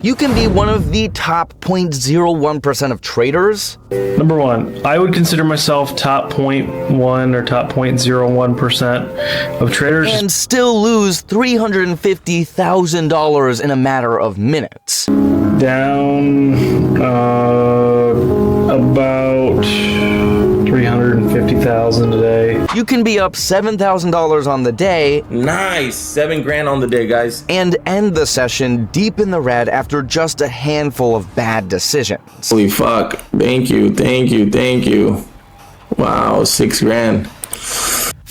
You can be one of the top 0.01% of traders. Number one, I would consider myself top 0.1 or top 0.01% of traders. And still lose $350,000 in a matter of minutes. Down about 350,000 a day. You can be up $7,000 on the day. Nice, $7,000 on the day, guys. And end the session deep in the red after just a handful of bad decisions. Holy fuck. Thank you. Wow, $6,000.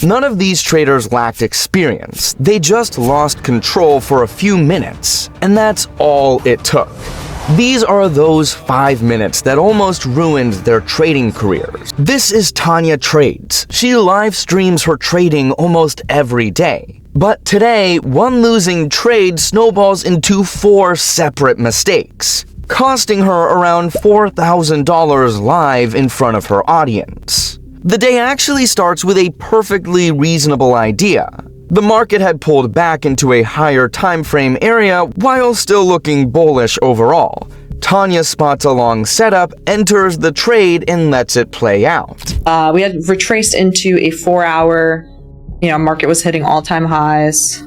None of these traders lacked experience. They just lost control for a few minutes, and that's all it took. These are those 5 minutes that almost ruined their trading careers. This is Tanja Trades. She live streams her trading almost every day. But today, one losing trade snowballs into 4 separate mistakes, costing her around $4,000 live in front of her audience. The day actually starts with a perfectly reasonable idea. The market had pulled back into a higher time frame area while still looking bullish overall. Tanya spots a long setup, enters the trade, and lets it play out. We had retraced into a 4-hour, market was hitting all-time highs.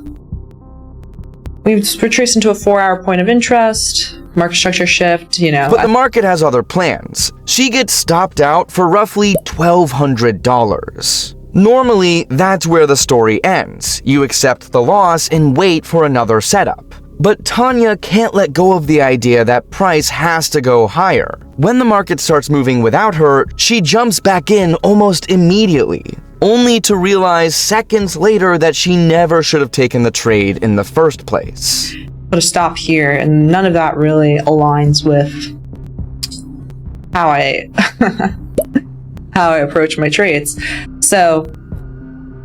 We retraced into a 4-hour point of interest, market structure shift, But the market has other plans. She gets stopped out for roughly $1,200. Normally, that's where the story ends. You accept the loss and wait for another setup. But Tanya can't let go of the idea that price has to go higher. When the market starts moving without her, she jumps back in almost immediately, only to realize seconds later that she never should have taken the trade in the first place. Put a stop here, and none of that really aligns with how I approach my trades. So,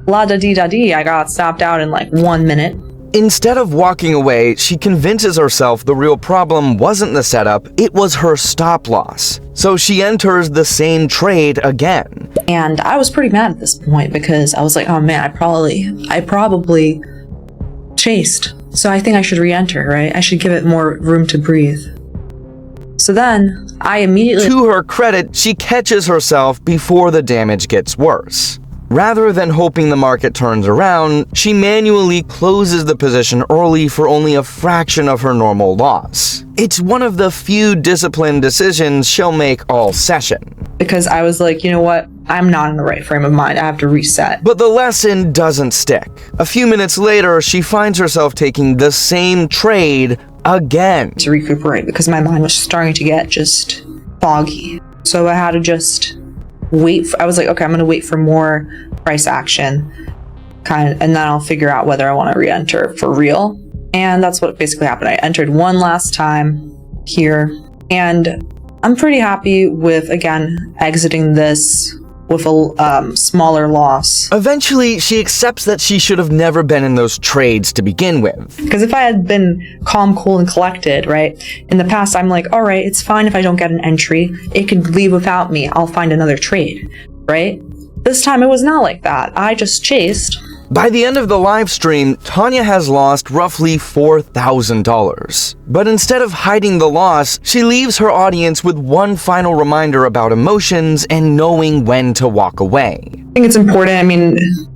la-da-dee-da-dee, I got stopped out in like 1 minute. Instead of walking away, she convinces herself the real problem wasn't the setup, it was her stop loss. So she enters the same trade again. And I was pretty mad at this point because I was like, oh man, I probably chased. So I think I should re-enter, right? I should give it more room to breathe. So then, I immediately... To her credit, she catches herself before the damage gets worse. Rather than hoping the market turns around, she manually closes the position early for only a fraction of her normal loss. It's one of the few disciplined decisions she'll make all session. Because I was like, you know what? I'm not in the right frame of mind. I have to reset. But the lesson doesn't stick. A few minutes later, she finds herself taking the same trade again. To recuperate, because my mind was starting to get just foggy. So I had to just wait. I was like, okay, I'm going to wait for more price action, and then I'll figure out whether I want to re-enter for real. And that's what basically happened. I entered one last time here, and I'm pretty happy with, again, exiting this with a smaller loss. Eventually, she accepts that she should have never been in those trades to begin with. Because if I had been calm, cool, and collected, right, in the past, I'm like, all right, it's fine if I don't get an entry. It could leave without me. I'll find another trade, right? This time, it was not like that. I just chased. By the end of the live stream, Tanya has lost roughly $4,000. But instead of hiding the loss, she leaves her audience with one final reminder about emotions and knowing when to walk away. I think it's important,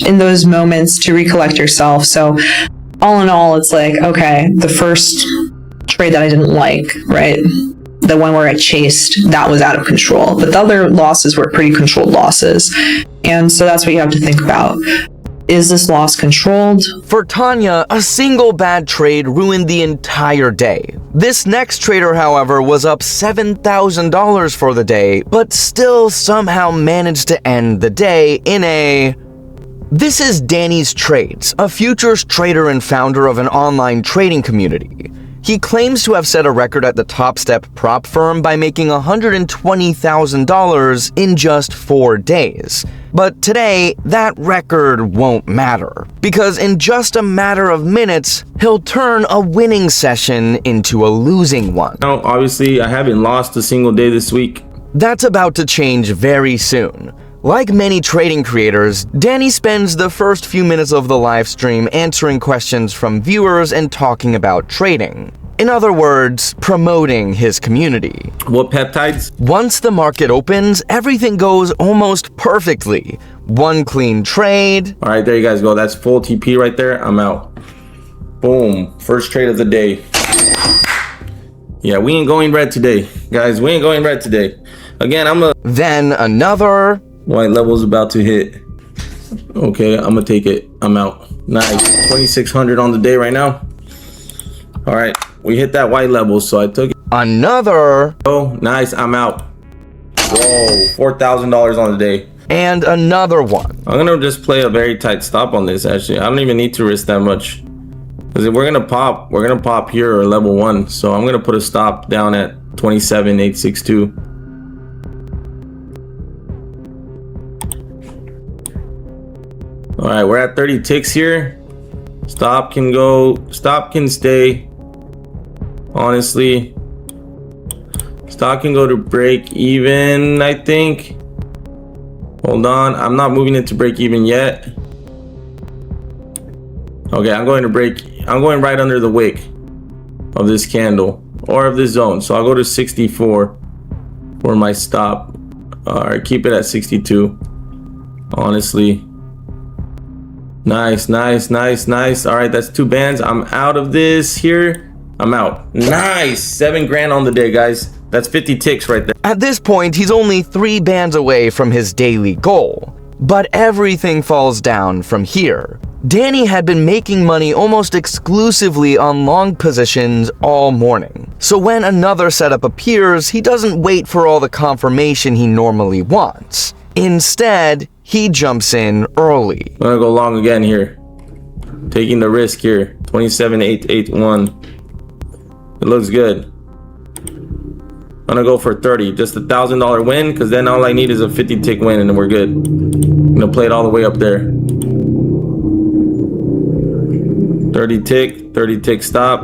in those moments to recollect yourself. So all in all, it's like, okay, the first trade that I didn't like, right? The one where I chased, that was out of control. But the other losses were pretty controlled losses. And so that's what you have to think about. Is this loss controlled? For Tanya, a single bad trade ruined the entire day. This next trader, however, was up $7,000 for the day, but still somehow managed to end the day in a... This is Dannystrades, a futures trader and founder of an online trading community. He claims to have set a record at the Top Step prop firm by making $120,000 in just 4 days. But today, that record won't matter, because in just a matter of minutes, he'll turn a winning session into a losing one. Now, obviously, I haven't lost a single day this week. That's about to change very soon. Like many trading creators, Danny spends the first few minutes of the live stream answering questions from viewers and talking about trading. In other words, promoting his community. What peptides? Once the market opens, everything goes almost perfectly. One clean trade. All right, there you guys go. That's full TP right there. I'm out. Boom. First trade of the day. Yeah, we ain't going red today. Guys, we ain't going red today. Again, Then another. White level's about to hit. Okay, I'm gonna take it. I'm out. Nice. 2,600 on the day right now. All right, we hit that white level, so I took it. Another. Oh, nice. I'm out. Whoa, $4,000 on the day. And another one. I'm gonna just play a very tight stop on this. Actually, I don't even need to risk that much. Because if we're gonna pop here or level 1. So I'm gonna put a stop down at 27,862. All right, we're at 30 ticks here. Stop can go, stop can stay. Honestly, stock can go to break even, I think. Hold on, I'm not moving it to break even yet. Okay, I'm going right under the wick of this candle or of this zone. So I'll go to 64 for my stop. All right, keep it at 62. Honestly. Nice, nice, nice, nice. All right, that's 2 bands. I'm out of this here. I'm out. Nice. 7 grand on the day, guys. That's 50 ticks right there. At this point, he's only 3 bands away from his daily goal. But everything falls down from here. Danny had been making money almost exclusively on long positions all morning. So when another setup appears, he doesn't wait for all the confirmation he normally wants. Instead, he jumps in early. I'm gonna go long again here. Taking the risk here. 27,881. It looks good. I'm gonna go for 30. Just a $1,000 win, because then all I need is a 50 tick win and then we're good. I'm gonna play it all the way up there. 30 tick stop.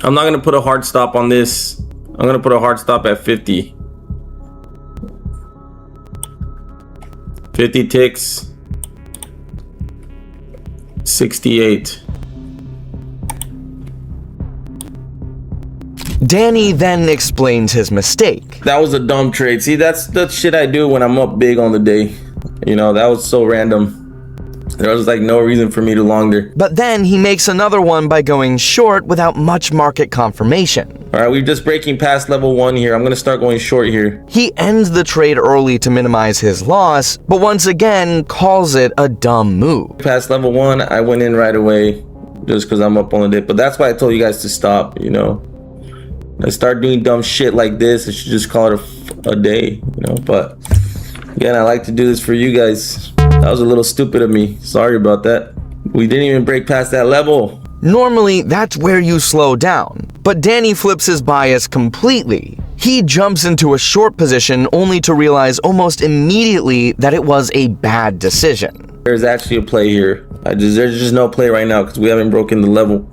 I'm not gonna put a hard stop on this. I'm gonna put a hard stop at 50. 50 ticks. 68. Danny then explains his mistake. That was a dumb trade. See, that's the shit I do when I'm up big on the day. You know, that was so random. There was like no reason for me to long there. But then he makes another one by going short without much market confirmation. All right, we're just breaking past level 1 here. I'm going to start going short here. He ends the trade early to minimize his loss, but once again calls it a dumb move. Past level 1, I went in right away just because I'm up on the day. But that's why I told you guys to stop, you know. I start doing dumb shit like this, I should just call it a day, you know. But again, I like to do this for you guys. That was a little stupid of me. Sorry about that. We didn't even break past that level. Normally, that's where you slow down. But Danny flips his bias completely. He jumps into a short position only to realize almost immediately that it was a bad decision. There's actually a play here. There's just no play right now because we haven't broken the level.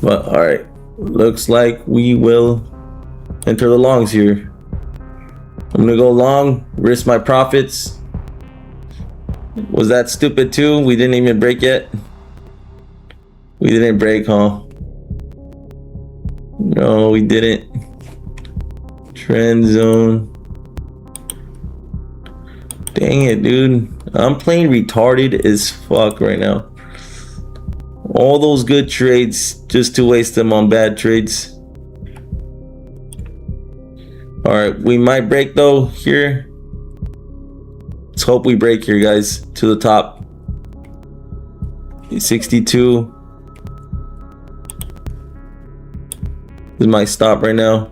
But all right. Looks like we will enter the longs here. I'm gonna go long, risk my profits. Was that stupid too? We didn't even break yet. We didn't break, huh? No, we didn't. Trend zone. Dang it, dude. I'm playing retarded as fuck right now. All those good trades just to waste them on bad trades. All right, we might break though here. Let's hope we break here, guys, to the top. 62. This is my stop right now.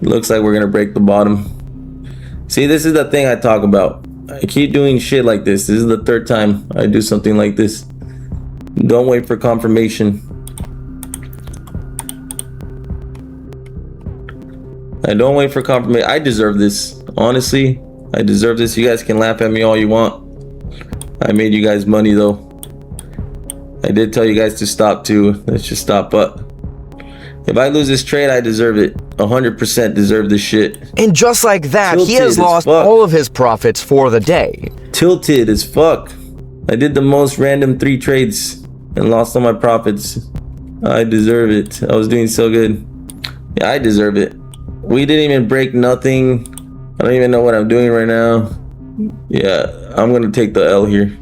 Looks like we're gonna break the bottom. See, this is the thing I talk about. I keep doing shit like this. This is the 3rd time I do something like this. Don't wait for confirmation. I don't wait for confirmation. I deserve this. Honestly, I deserve this. You guys can laugh at me all you want. I made you guys money though. I did tell you guys to stop too. Let's just stop. But if I lose this trade, I deserve it. 100% deserve this shit. And just like that, Tilted he has lost all of his profits for the day. Tilted as fuck. I did the most random 3 trades and lost all my profits. I deserve it. I was doing so good. Yeah, I deserve it. We didn't even break nothing. I don't even know what I'm doing right now. Yeah, I'm gonna take the L here.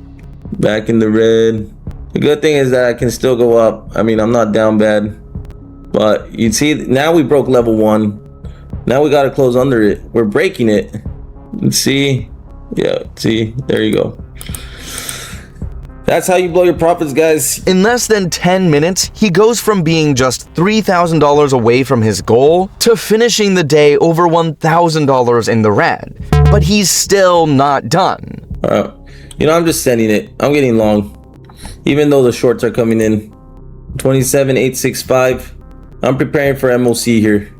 Back in the red. The good thing is that I can still go up. I mean, I'm not down bad. But you see, now we broke level 1. Now we gotta close under it. We're breaking it. See? Yeah, see? There you go. That's how you blow your profits, guys. In less than 10 minutes, he goes from being just $3,000 away from his goal to finishing the day over $1,000 in the red. But he's still not done. You know, I'm just sending it. I'm getting long. Even though the shorts are coming in. 27,865. I'm preparing for MOC here.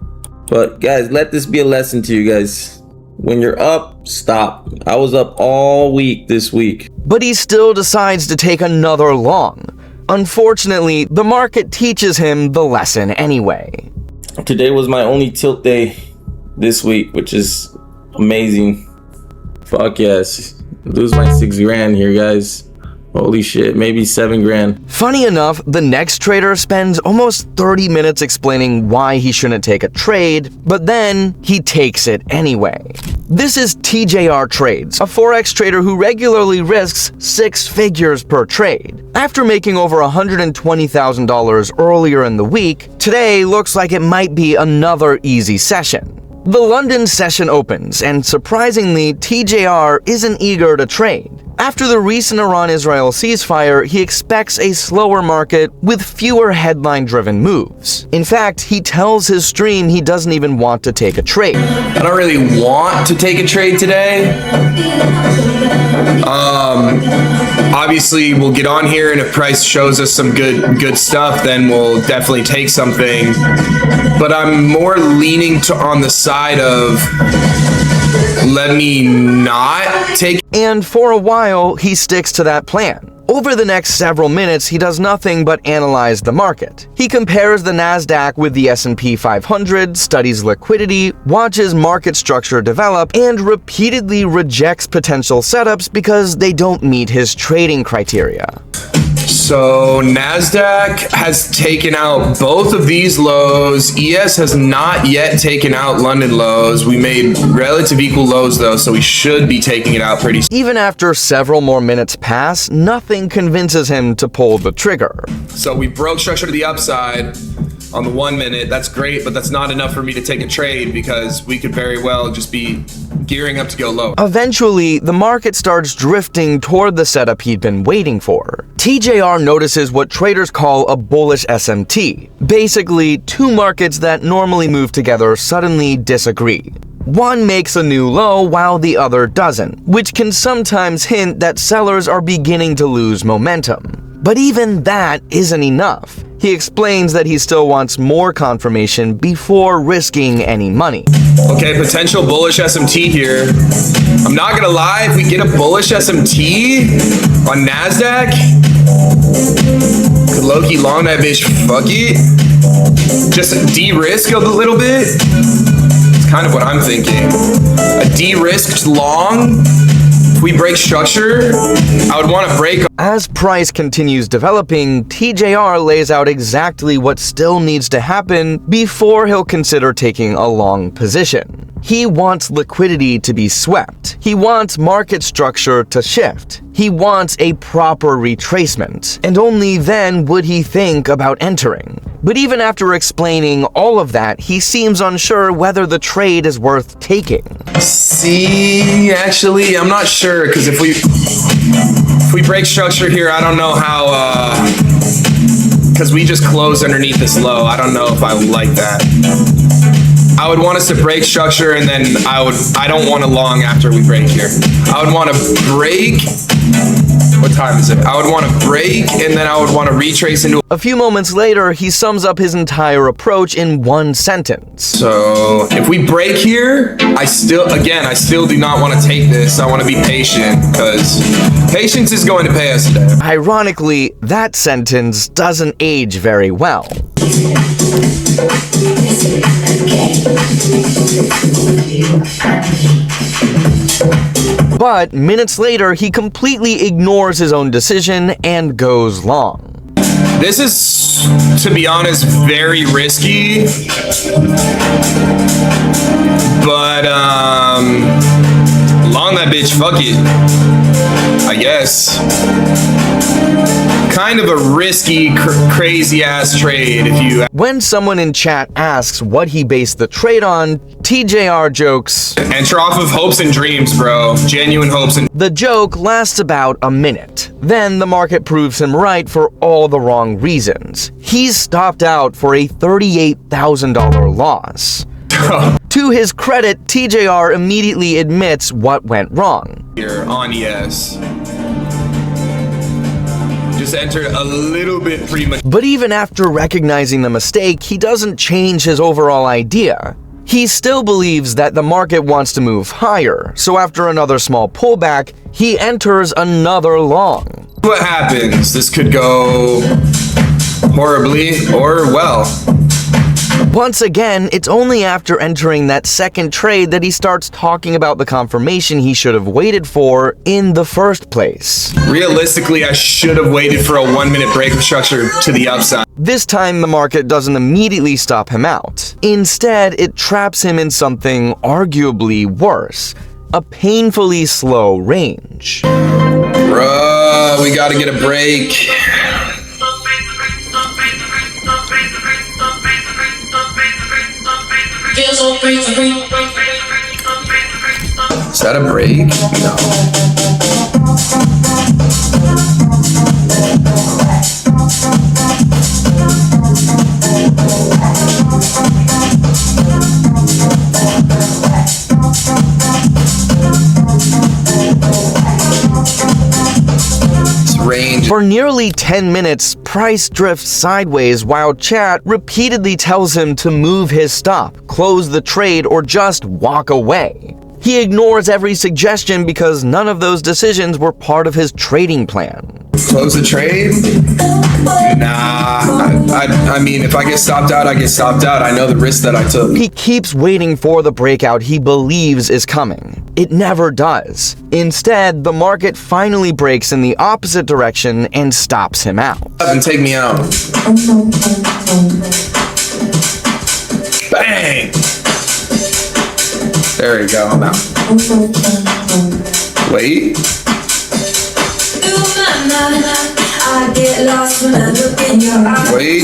But guys, let this be a lesson to you guys. When you're up, stop. I was up all week this week. But he still decides to take another long. Unfortunately, the market teaches him the lesson anyway. Today was my only tilt day this week, which is amazing. Fuck yes. Lose my 6 grand here, guys. Holy shit, maybe 7 grand. Funny enough, the next trader spends almost 30 minutes explaining why he shouldn't take a trade, but then he takes it anyway. This is TJR Trades, a Forex trader who regularly risks 6 figures per trade. After making over $120,000 earlier in the week, today looks like it might be another easy session. The London session opens, and surprisingly, TJR isn't eager to trade. After the recent Iran-Israel ceasefire, he expects a slower market with fewer headline-driven moves. In fact, he tells his stream he doesn't even want to take a trade. I don't really want to take a trade today. Obviously, we'll get on here, and if price shows us some good stuff, then we'll definitely take something. But I'm more leaning on the side of let me not take. And for a while, he sticks to that plan. Over the next several minutes, he does nothing but analyze the market. He compares the Nasdaq with the S&P 500, studies liquidity, watches market structure develop, and repeatedly rejects potential setups because they don't meet his trading criteria. So NASDAQ has taken out both of these lows. ES has not yet taken out London lows. We made relative equal lows though, so we should be taking it out pretty soon. Even after several more minutes pass, nothing convinces him to pull the trigger. So we broke structure to the upside on the 1 minute. That's great, but that's not enough for me to take a trade because we could very well just be gearing up to go low. Eventually, the market starts drifting toward the setup he'd been waiting for. TJR notices what traders call a bullish SMT. Basically, 2 markets that normally move together suddenly disagree. One makes a new low while the other doesn't, which can sometimes hint that sellers are beginning to lose momentum. But even that isn't enough. He explains that he still wants more confirmation before risking any money. Okay, potential bullish SMT here. I'm not gonna lie, if we get a bullish SMT on NASDAQ, could low-key long that bitch, fuck it. Just de-risk a little bit. It's kind of what I'm thinking. A de-risked long. If we break structure, I would want to break. As price continues developing, TJR lays out exactly what still needs to happen before he'll consider taking a long position. He wants liquidity to be swept. He wants market structure to shift. He wants a proper retracement, and only then would he think about entering. But even after explaining all of that, he seems unsure whether the trade is worth taking. See, actually, I'm not sure, because if we break structure here, I don't know how, because we just closed underneath this low. I don't know if I would like that. I would want us to break structure, and then I don't want to long after we break here. I would want to break. What time is it? I would want to break, and then I would want to retrace into. A few moments later, he sums up his entire approach in one sentence. So if we break here, I still do not want to take this. I want to be patient, because patience is going to pay us today. Ironically, that sentence doesn't age very well. But minutes later, he completely ignores his own decision and goes long. This is, to be honest, very risky. But, long that bitch, fuck it. I guess. Kind of a risky, crazy ass trade if you... When someone in chat asks what he based the trade on, TJR jokes, Enter off of hopes and dreams, bro. Genuine hopes and... The joke lasts about a minute. Then the market proves him right for all the wrong reasons. He's stopped out for a $38,000 loss. To his credit, TJR immediately admits what went wrong. Here on yes. Just entered a little bit premature. But even after recognizing the mistake, he doesn't change his overall idea. He still believes that the market wants to move higher, so after another small pullback, he enters another long. What happens? This could go horribly or well. Once again, it's only after entering that second trade that he starts talking about the confirmation he should have waited for in the first place. Realistically, I should have waited for a 1 minute break of structure to the upside. This time, the market doesn't immediately stop him out. Instead, it traps him in something arguably worse, a painfully slow range. Bruh, we gotta get a break. Is that a break? No. Range. For nearly 10 minutes, price drifts sideways while chat repeatedly tells him to move his stop, close the trade, or just walk away. He ignores every suggestion because none of those decisions were part of his trading plan. Close the trade? Nah, I mean, if I get stopped out, I get stopped out. I know the risk that I took. He keeps waiting for the breakout he believes is coming. It never does. Instead, the market finally breaks in the opposite direction and stops him out. And take me out. Bang! There we go, I'm out. Wait. I get lost when I look in your eyes. Wait.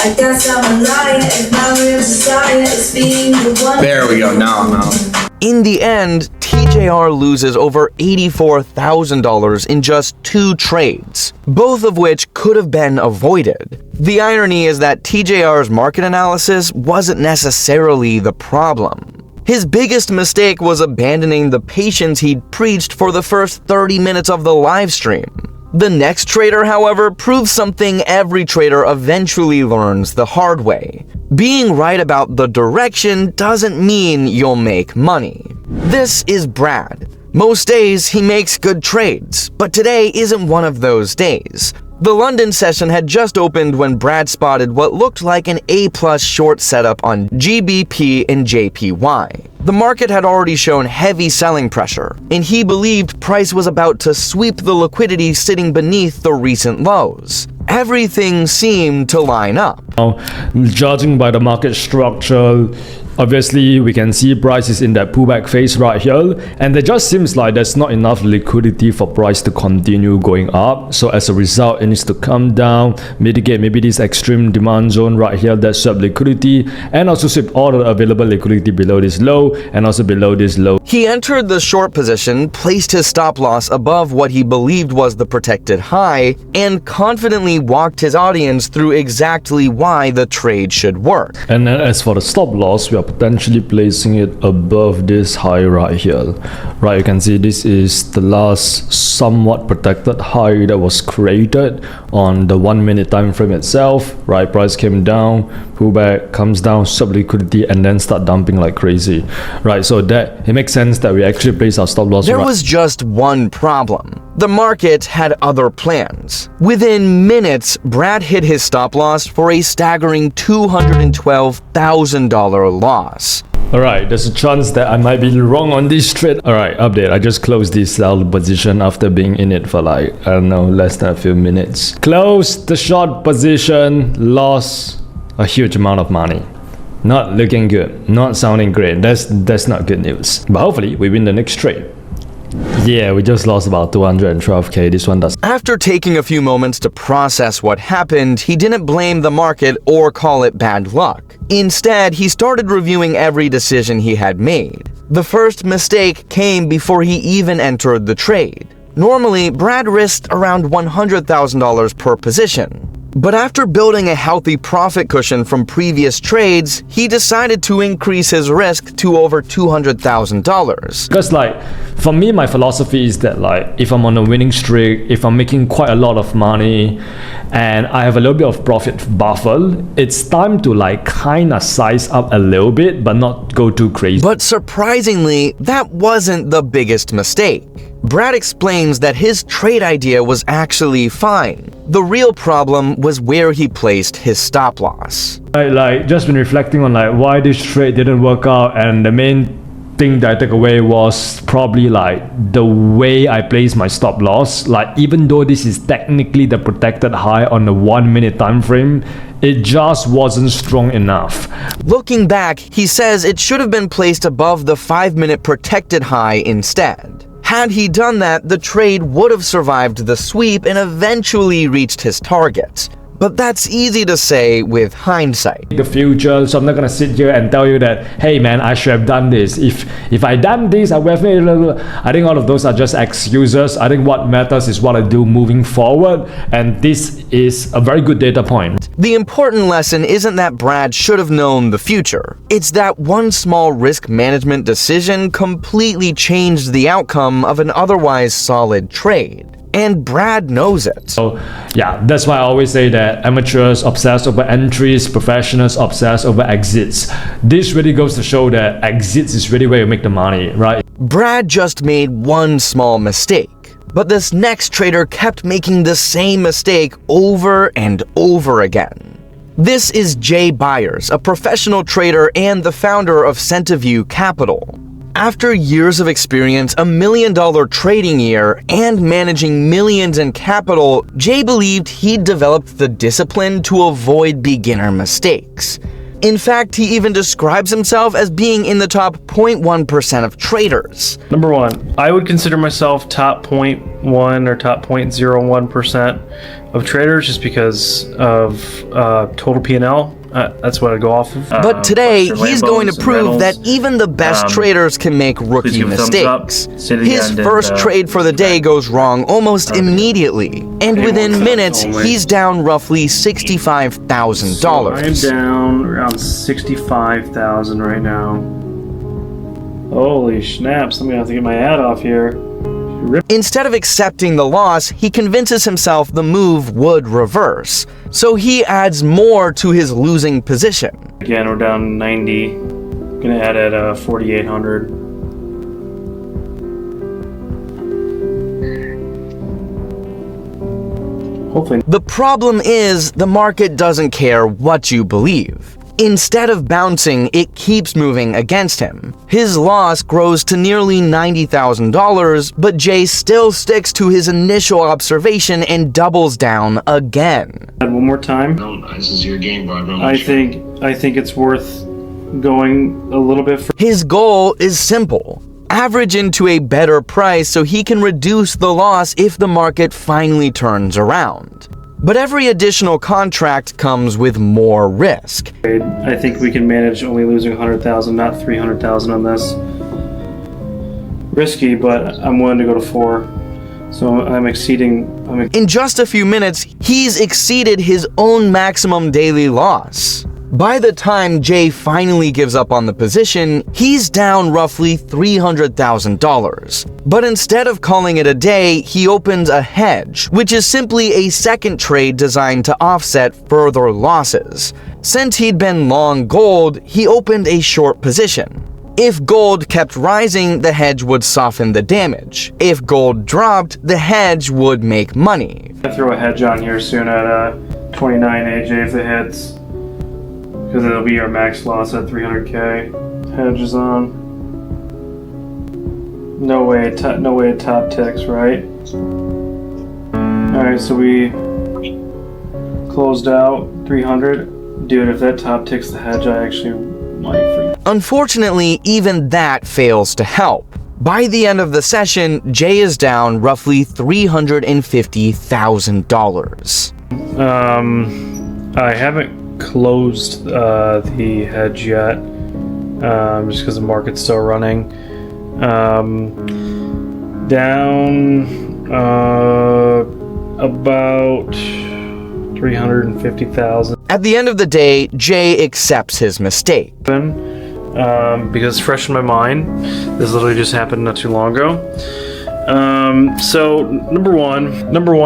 I guess I'm a liar if my real desire is being the one. There we go, now I'm out. In the end, TJR loses over $84,000 in just 2 trades, both of which could have been avoided. The irony is that TJR's market analysis wasn't necessarily the problem. His biggest mistake was abandoning the patience he'd preached for the first 30 minutes of the live stream. The next trader, however, proves something every trader eventually learns the hard way. Being right about the direction doesn't mean you'll make money. This is Brad. Most days he makes good trades, but today isn't one of those days. The London session had just opened when Brad spotted what looked like an A+ short setup on GBP and JPY. The market had already shown heavy selling pressure, and he believed price was about to sweep the liquidity sitting beneath the recent lows. Everything seemed to line up. Judging by the market structure, obviously we can see price is in that pullback phase right here, and it just seems like there's not enough liquidity for price to continue going up. So as a result, it needs to come down, mitigate maybe this extreme demand zone right here that swept liquidity, and also sweep all the available liquidity below this low and also below this low. He entered the short position, placed his stop loss above what he believed was the protected high, and confidently walked his audience through exactly why the trade should work. And then as for the stop loss, we are potentially placing it above this high right here. Right, you can see this is the last somewhat protected high that was created on the 1 minute time frame itself. Right, price came down, pullback, comes down, sub liquidity, and then start dumping like crazy. Right, so that it makes sense that we actually place our stop loss. There was just one problem. The market had other plans. Within minutes, Brad hit his stop loss for a staggering $212,000 loss. Alright, there's a chance that I might be wrong on this trade. Alright, update. I just closed this sell position after being in it for like, I don't know, less than a few minutes. Closed the short position, lost a huge amount of money. Not looking good, not sounding great. That's not good news. But hopefully we win the next trade. Yeah, we just lost about 212k. This one does. After taking a few moments to process what happened, he didn't blame the market or call it bad luck. Instead, he started reviewing every decision he had made. The first mistake came before he even entered the trade. Normally, Brad risked around $100,000 per position. But after building a healthy profit cushion from previous trades, he decided to increase his risk to over $200,000. Because like, for me, my philosophy is that like, if I'm on a winning streak, if I'm making quite a lot of money, and I have a little bit of profit buffer, it's time to like kind of size up a little bit, but not go too crazy. But surprisingly, that wasn't the biggest mistake. Brad explains that his trade idea was actually fine. The real problem was where he placed his stop loss. I like just been reflecting on like why this trade didn't work out, and the main thing that I took away was probably like the way I placed my stop loss. Like even though this is technically the protected high on the 1 minute time frame, it just wasn't strong enough. Looking back, he says it should have been placed above the 5-minute protected high instead. Had he done that, the trade would have survived the sweep and eventually reached his target. But that's easy to say with hindsight. The future, so I'm not gonna sit here and tell you that, hey man, I should have done this. If I done this, I would have. I think all of those are just excuses. I think what matters is what I do moving forward, and this is a very good data point. The important lesson isn't that Brad should have known the future. It's that one small risk management decision completely changed the outcome of an otherwise solid trade. And Brad knows it. So yeah, that's why I always say that amateurs obsess over entries, professionals obsess over exits. This really goes to show that exits is really where you make the money, right? Brad just made one small mistake, but this next trader kept making the same mistake over and over again. This is Jay Byers, a professional trader and the founder of Centiview Capital. After years of experience, $1 million trading year, and managing millions in capital, Jay believed he'd developed the discipline to avoid beginner mistakes. In fact, he even describes himself as being in the top 0.1% of traders. Number one, I would consider myself top 0.1 or top 0.01% of traders just because of total P&L. That's what I go off of. But today, he's going to prove that even the best traders can make rookie mistakes. His first trade for the day goes wrong almost immediately, and within minutes, he's down roughly $65,000. So I'm down around $65,000 right now. Holy snaps, I'm gonna have to get my ad off here. Instead of accepting the loss, he convinces himself the move would reverse, so he adds more to his losing position. Again, we're down 90. Gonna add at 4,800. Hopefully. The problem is, the market doesn't care what you believe. Instead of bouncing, it keeps moving against him. His loss grows to nearly $90,000, but Jay still sticks to his initial observation and doubles down again. One more time. This is your game, bro. I think it's worth going a little bit further. His goal is simple. Average into a better price so he can reduce the loss if the market finally turns around. But every additional contract comes with more risk. I think we can manage only losing 100,000, not 300,000 on this. Risky, but I'm willing to go to 4. So I'm exceeding. In just a few minutes, he's exceeded his own maximum daily loss. By the time Jay finally gives up on the position, he's down roughly $300,000. But instead of calling it a day, he opens a hedge, which is simply a second trade designed to offset further losses. Since he'd been long gold, he opened a short position. If gold kept rising, the hedge would soften the damage. If gold dropped, the hedge would make money. I'll throw a hedge on here soon at 29 AJ if it hits. Because it'll be our max loss at 300k. hedges on. No way it top ticks, right? Alright, so we closed out 300. Dude, if that top ticks the hedge, I actually might freak. Unfortunately, even that fails to help. By the end of the session, Jay is down roughly $350,000. I haven't closed the hedge yet, just because the market's still running. Down about 350,000. At the end of the day, Jay accepts his mistake. Because it's fresh in my mind. This literally just happened not too long ago. So number one,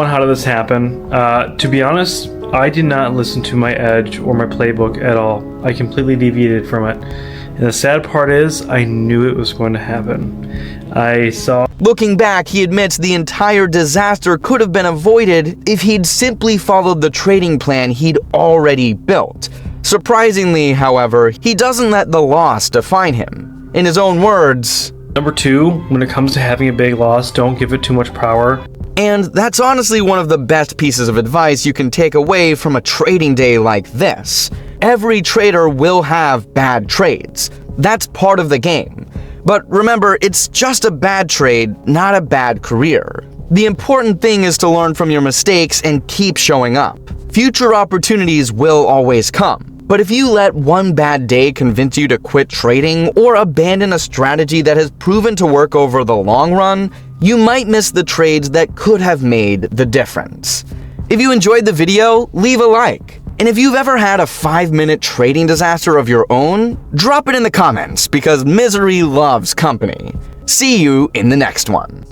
how did this happen? To be honest, I did not listen to my edge or my playbook at all. I completely deviated from it. And the sad part is, I knew it was going to happen. Looking back, he admits the entire disaster could have been avoided if he'd simply followed the trading plan he'd already built. Surprisingly, however, he doesn't let the loss define him. In his own words, Number two, when it comes to having a big loss, don't give it too much power. And that's honestly one of the best pieces of advice you can take away from a trading day like this. Every trader will have bad trades. That's part of the game. But remember, it's just a bad trade, not a bad career. The important thing is to learn from your mistakes and keep showing up. Future opportunities will always come. But if you let one bad day convince you to quit trading or abandon a strategy that has proven to work over the long run, you might miss the trades that could have made the difference. If you enjoyed the video, leave a like. And if you've ever had a 5-minute trading disaster of your own, drop it in the comments because misery loves company. See you in the next one.